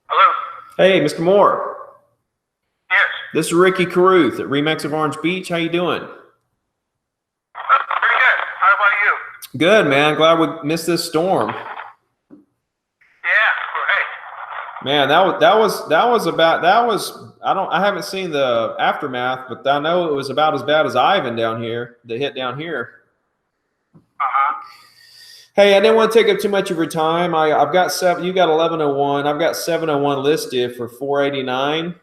Hello? Hey, Mr. Moore. Yes. This is Ricky Caruth at Remax of Orange Beach. How you doing? Pretty good. How about you? Good, man. Glad we missed this storm. Yeah, great. Man, I haven't seen the aftermath, but I know it was about as bad as Ivan down here, that hit down here. Uh-huh. Hey, I didn't want to take up too much of your time. I've got you got 1101. I've got 701 listed for 489.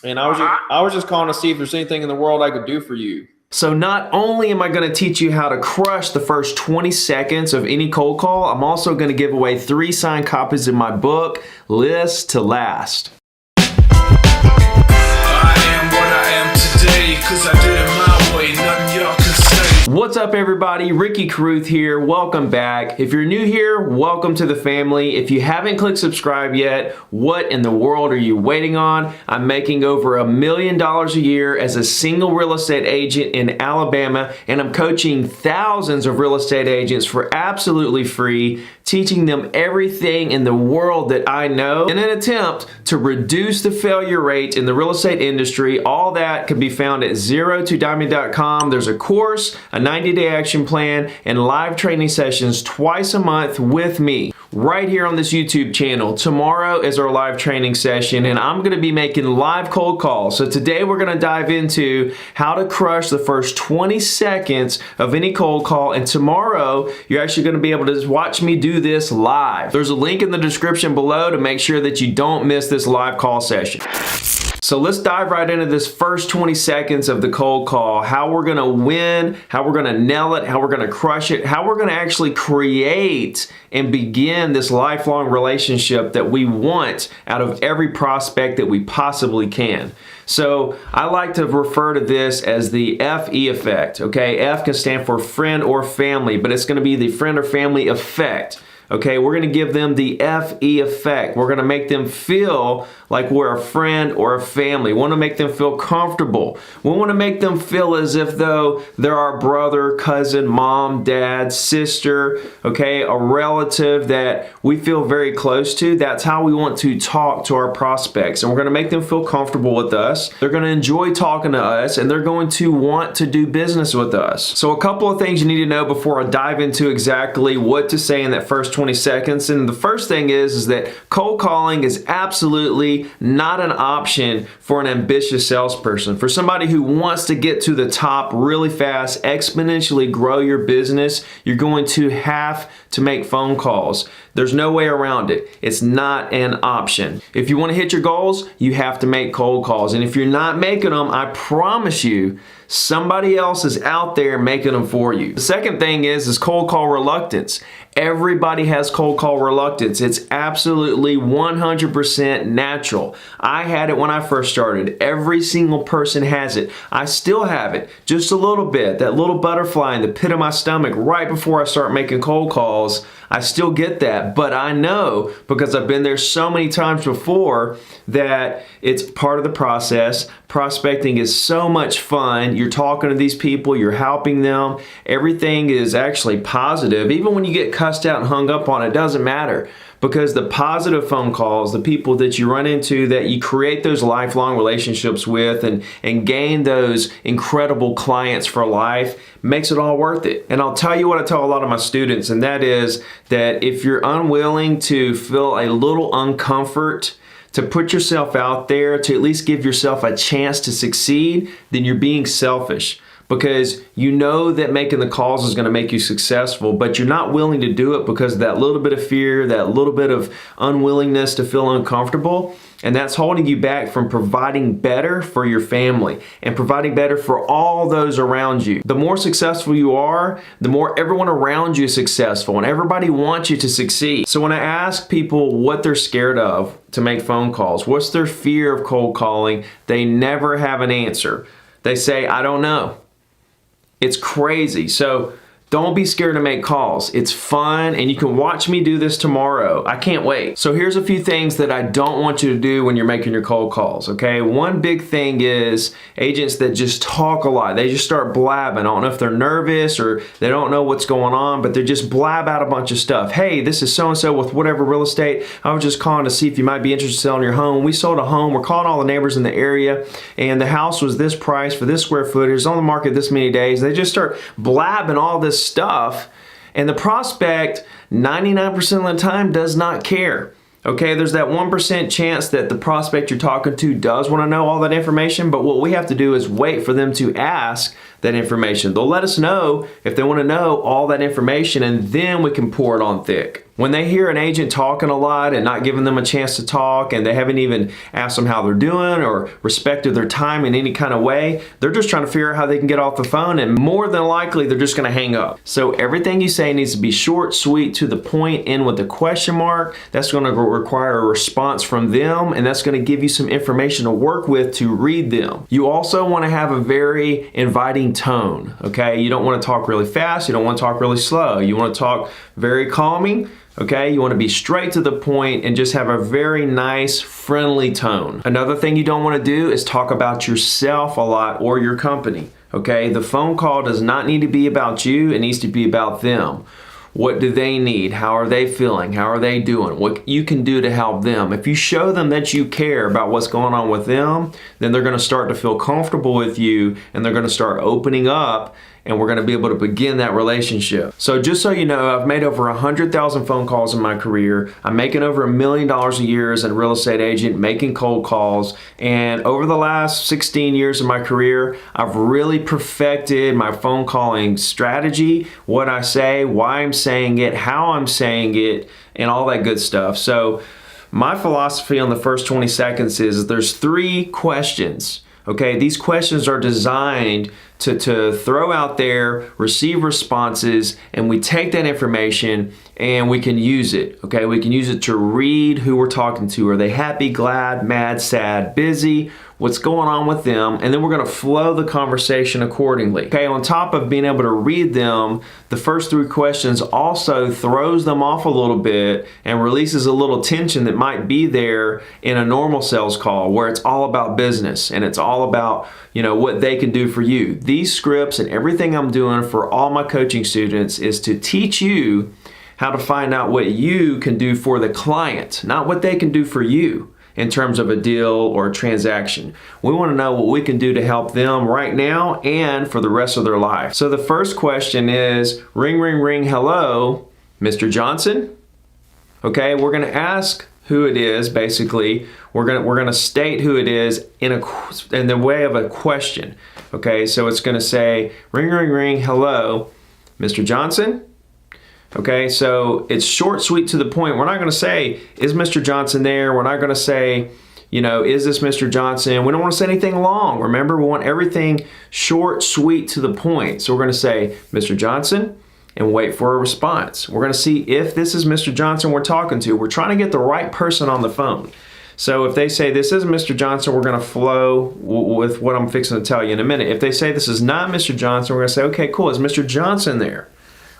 And I was just calling to see if there's anything in the world I could do for you. So not only am I going to teach you how to crush the first 20 seconds of any cold call, I'm also going to give away 3 signed copies of my book, List to Last. I am what I am today, 'cause I did it my way, nothing y'all can say. What's up, everybody? Ricky Caruth here. Welcome back. If you're new here, welcome to the family. If you haven't clicked subscribe yet, what in the world are you waiting on? I'm making over $1 million a year as a single real estate agent in Alabama, and I'm coaching thousands of real estate agents for absolutely free, teaching them everything in the world that I know in an attempt to reduce the failure rate in the real estate industry. All that can be found at zero2diamond.com. There's a course, a 90-day action plan, and live training sessions twice a month with me right here on this YouTube channel. Tomorrow is our live training session, and I'm going to be making live cold calls. So today we're going to dive into how to crush the first 20 seconds of any cold call, and tomorrow you're actually going to be able to just watch me do this live. There's a link in the description below to make sure that you don't miss this live call session. So let's dive right into this first 20 seconds of the cold call, how we're gonna win, how we're gonna nail it, how we're gonna crush it, how we're gonna actually create and begin this lifelong relationship that we want out of every prospect that we possibly can. So I like to refer to this as the FE effect, okay? F can stand for friend or family, but it's gonna be the friend or family effect. Okay, we're going to give them the FE effect. We're going to make them feel like we're a friend or a family. We want to make them feel comfortable. We want to make them feel as if though they're our brother, cousin, mom, dad, sister, okay, a relative that we feel very close to. That's how we want to talk to our prospects. And we're going to make them feel comfortable with us. They're going to enjoy talking to us, and they're going to want to do business with us. So a couple of things you need to know before I dive into exactly what to say in that first 20 seconds. And the first thing is that cold calling is absolutely not an option for an ambitious salesperson. For somebody who wants to get to the top really fast, exponentially grow your business, you're going to have to make phone calls. There's no way around it. It's not an option. If you want to hit your goals, you have to make cold calls. And if you're not making them, I promise you, somebody else is out there making them for you. The second thing is cold call reluctance. Everybody has cold call reluctance. It's absolutely 100% natural. I had it when I first started. Every single person has it. I still have it, just a little bit. That little butterfly in the pit of my stomach right before I start making cold calls. I still get that, but I know because I've been there so many times before that it's part of the process. Prospecting is so much fun. You're talking to these people, you're helping them. Everything is actually positive. Even when you get cussed out and hung up on, it doesn't matter. Because the positive phone calls, the people that you run into, that you create those lifelong relationships with and gain those incredible clients for life, makes it all worth it. And I'll tell you what I tell a lot of my students, and that is that if you're unwilling to feel a little uncomfort, to put yourself out there, to at least give yourself a chance to succeed, then you're being selfish. Because you know that making the calls is going to make you successful, but you're not willing to do it because of that little bit of fear, that little bit of unwillingness to feel uncomfortable. And that's holding you back from providing better for your family and providing better for all those around you. The more successful you are, the more everyone around you is successful, and everybody wants you to succeed. So when I ask people what they're scared of to make phone calls, what's their fear of cold calling, they never have an answer. They say, I don't know. It's crazy. So Don't be scared to make calls. It's fun, and you can watch me do this tomorrow. I can't wait. So here's a few things that I don't want you to do when you're making your cold calls, okay? One big thing is agents that just talk a lot. They just start blabbing. I don't know if they're nervous or they don't know what's going on, but they just blab out a bunch of stuff. Hey, this is so-and-so with whatever real estate. I was just calling to see if you might be interested in selling your home. We sold a home. We're calling all the neighbors in the area, and the house was this price for this square footage. It's on the market this many days. They just start blabbing all this stuff, and the prospect 99% of the time does not care. Okay, there's that 1% chance that the prospect you're talking to does want to know all that information, but what we have to do is wait for them to ask that information. They'll let us know if they want to know all that information, and then we can pour it on thick. When they hear an agent talking a lot and not giving them a chance to talk, and they haven't even asked them how they're doing or respected their time in any kind of way, they're just trying to figure out how they can get off the phone, and more than likely they're just going to hang up. So everything you say needs to be short, sweet, to the point, end with a question mark. That's going to require a response from them, and that's going to give you some information to work with to read them. You also want to have a very inviting tone, okay? You don't want to talk really fast. You don't want to talk really slow. You want to talk very calming. Okay, you want to be straight to the point and just have a very nice, friendly tone. Another thing you don't want to do is talk about yourself a lot or your company. Okay, the phone call does not need to be about you, it needs to be about them. What do they need? How are they feeling? How are they doing? What you can do to help them. If you show them that you care about what's going on with them, then they're going to start to feel comfortable with you, and they're going to start opening up, and we're going to be able to begin that relationship. So just so you know, I've made over 100,000 phone calls in my career. I'm making over $1 million a year as a real estate agent, making cold calls. And over the last 16 years of my career, I've really perfected my phone calling strategy, what I say, why I'm saying it, how I'm saying it, and all that good stuff. So my philosophy on the first 20 seconds is there's 3 questions. Okay, these questions are designed to throw out there, receive responses, and we take that information and we can use it. Okay, we can use it to read who we're talking to. Are they happy, glad, mad, sad, busy? What's going on with them? And then we're going to flow the conversation accordingly. Okay, on top of being able to read them, the first 3 questions also throws them off a little bit and releases a little tension that might be there in a normal sales call where it's all about business and it's all about, you know, what they can do for you. These scripts and everything I'm doing for all my coaching students is to teach you how to find out what you can do for the client, not what they can do for you in terms of a deal or a transaction. We want to know what we can do to help them right now and for the rest of their life. So the first question is, ring, ring, ring, hello, Mr. Johnson? Okay, we're going to ask who it is. Basically, we're going to state who it is in the way of a question. Okay, so it's going to say, ring, ring, ring, hello, Mr. Johnson? Okay, so it's short, sweet, to the point. We're not going to say, is Mr. Johnson there? We're not going to say, you know, is this Mr. Johnson? We don't want to say anything long. Remember, we want everything short, sweet, to the point. So we're going to say, Mr. Johnson, and wait for a response. We're going to see if this is Mr. Johnson we're talking to. We're trying to get the right person on the phone. So if they say this is Mr. Johnson, we're going to flow with what I'm fixing to tell you in a minute. If they say this is not Mr. Johnson, we're going to say, okay, cool, is Mr. Johnson there?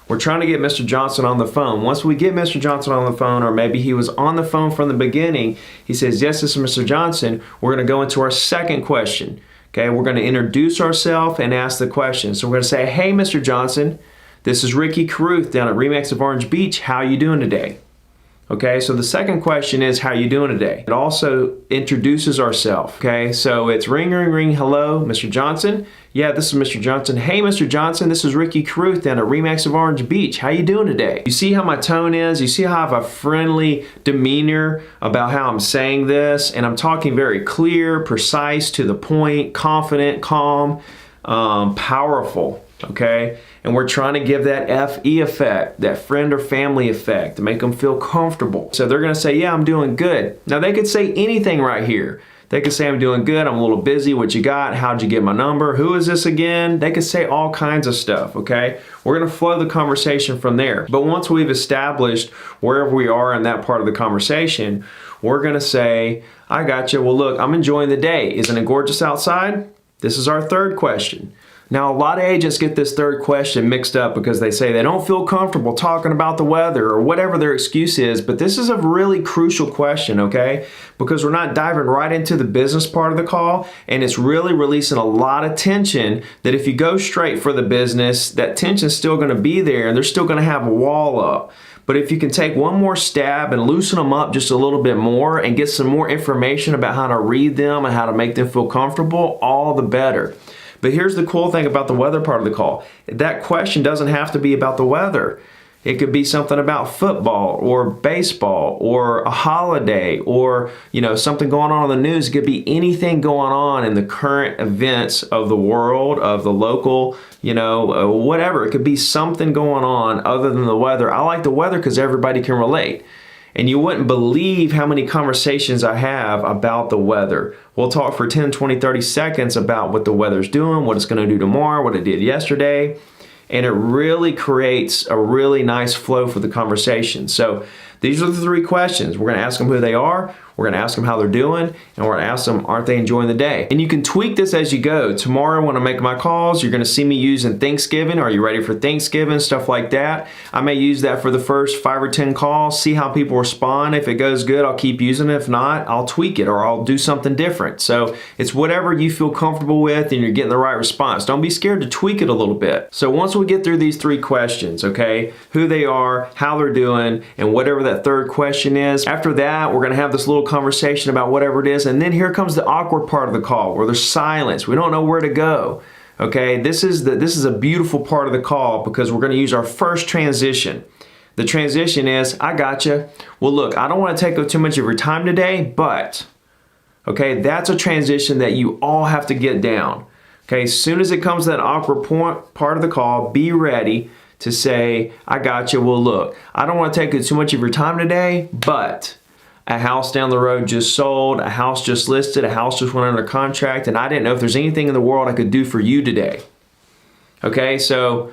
We're trying to get Mr. Johnson on the phone. Once we get Mr. Johnson on the phone, or maybe he was on the phone from the beginning, he says, yes, this is Mr. Johnson, we're going to go into our second question. Okay, we're going to introduce ourselves and ask the question. So we're going to say, hey, Mr. Johnson, this is Ricky Carruth down at RE/MAX of Orange Beach. How are you doing today? Okay, so the second question is, how you doing today? It also introduces ourselves. Okay, so it's ring, ring, ring, hello, Mr. Johnson. Yeah, this is Mr. Johnson. Hey, Mr. Johnson, this is Ricky Carruth down at RE/MAX of Orange Beach. How you doing today? You see how my tone is? You see how I have a friendly demeanor about how I'm saying this? And I'm talking very clear, precise, to the point, confident, calm, powerful. Okay, and we're trying to give that FE effect, that friend or family effect, to make them feel comfortable. So they're going to say, yeah, I'm doing good. Now they could say anything right here. They could say, I'm doing good, I'm a little busy, what you got, how'd you get my number, who is this again? They could say all kinds of stuff, okay? We're going to flow the conversation from there. But once we've established wherever we are in that part of the conversation, we're going to say, I got you. Well, look, I'm enjoying the day. Isn't it gorgeous outside? This is our third question. Now, a lot of agents get this third question mixed up because they say they don't feel comfortable talking about the weather or whatever their excuse is, but this is a really crucial question, okay? Because we're not diving right into the business part of the call, and it's really releasing a lot of tension that if you go straight for the business, that tension's still gonna be there and they're still gonna have a wall up. But if you can take one more stab and loosen them up just a little bit more and get some more information about how to read them and how to make them feel comfortable, all the better. But here's the cool thing about the weather part of the call. That question doesn't have to be about the weather. It could be something about football or baseball or a holiday or, something going on in the news. It could be anything going on in the current events of the world, of the local, whatever. It could be something going on other than the weather. I like the weather because everybody can relate. And you wouldn't believe how many conversations I have about the weather. We'll talk for 10, 20, 30 seconds about what the weather's doing, what it's going to do tomorrow, what it did yesterday. And it really creates a really nice flow for the conversation. So these are the three questions. We're going to ask them who they are, we're going to ask them how they're doing, and we're going to ask them, aren't they enjoying the day? And you can tweak this as you go. Tomorrow when I make my calls, you're going to see me using Thanksgiving. Are you ready for Thanksgiving? Stuff like that. I may use that for the first 5 or 10 calls, see how people respond. If it goes good, I'll keep using it. If not, I'll tweak it or I'll do something different. So it's whatever you feel comfortable with and you're getting the right response. Don't be scared to tweak it a little bit. So once we get through these three questions, okay, who they are, how they're doing, and whatever that third question is, after that, we're going to have this little conversation about whatever it is, and then here comes the awkward part of the call where there's silence. We don't know where to go. Okay, this is a beautiful part of the call because we're going to use our first transition. The transition is, I gotcha. Well, look, I don't want to take up too much of your time today, but okay, that's a transition that you all have to get down. Okay, as soon as it comes to that awkward part of the call, be ready to say, I gotcha. Well, look, I don't want to take up too much of your time today, but a house down the road just sold, a house just listed, a house just went under contract, and I didn't know if there's anything in the world I could do for you today. Okay, so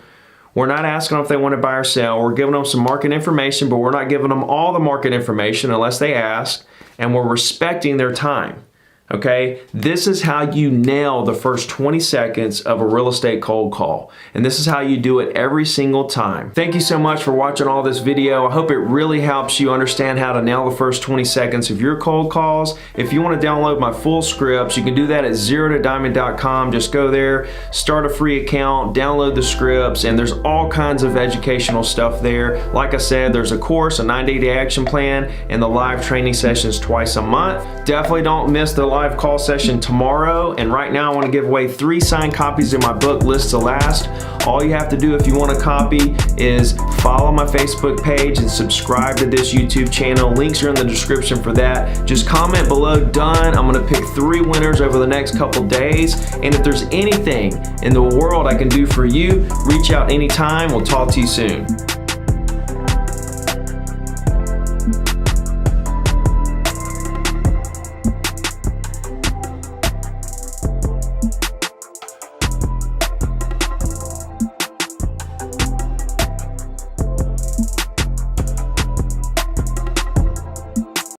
we're not asking them if they want to buy or sell. We're giving them some market information, but we're not giving them all the market information unless they ask, and we're respecting their time. Okay, this is how you nail the first 20 seconds of a real estate cold call. And this is how you do it every single time. Thank you so much for watching all this video. I hope it really helps you understand how to nail the first 20 seconds of your cold calls. If you want to download my full scripts, you can do that at ZeroToDiamond.com. Just go there, start a free account, download the scripts, and there's all kinds of educational stuff there. Like I said, there's a course, a 90-day action plan, and the live training sessions twice a month. Definitely don't miss the live call session tomorrow. And right now I want to give away 3 signed copies of my book, List to Last. All you have to do if you want a copy is follow my Facebook page and subscribe to this YouTube channel. Links are in the description for that. Just comment below done. I'm going to pick 3 winners over the next couple days. And if there's anything in the world I can do for you, reach out anytime. We'll talk to you soon.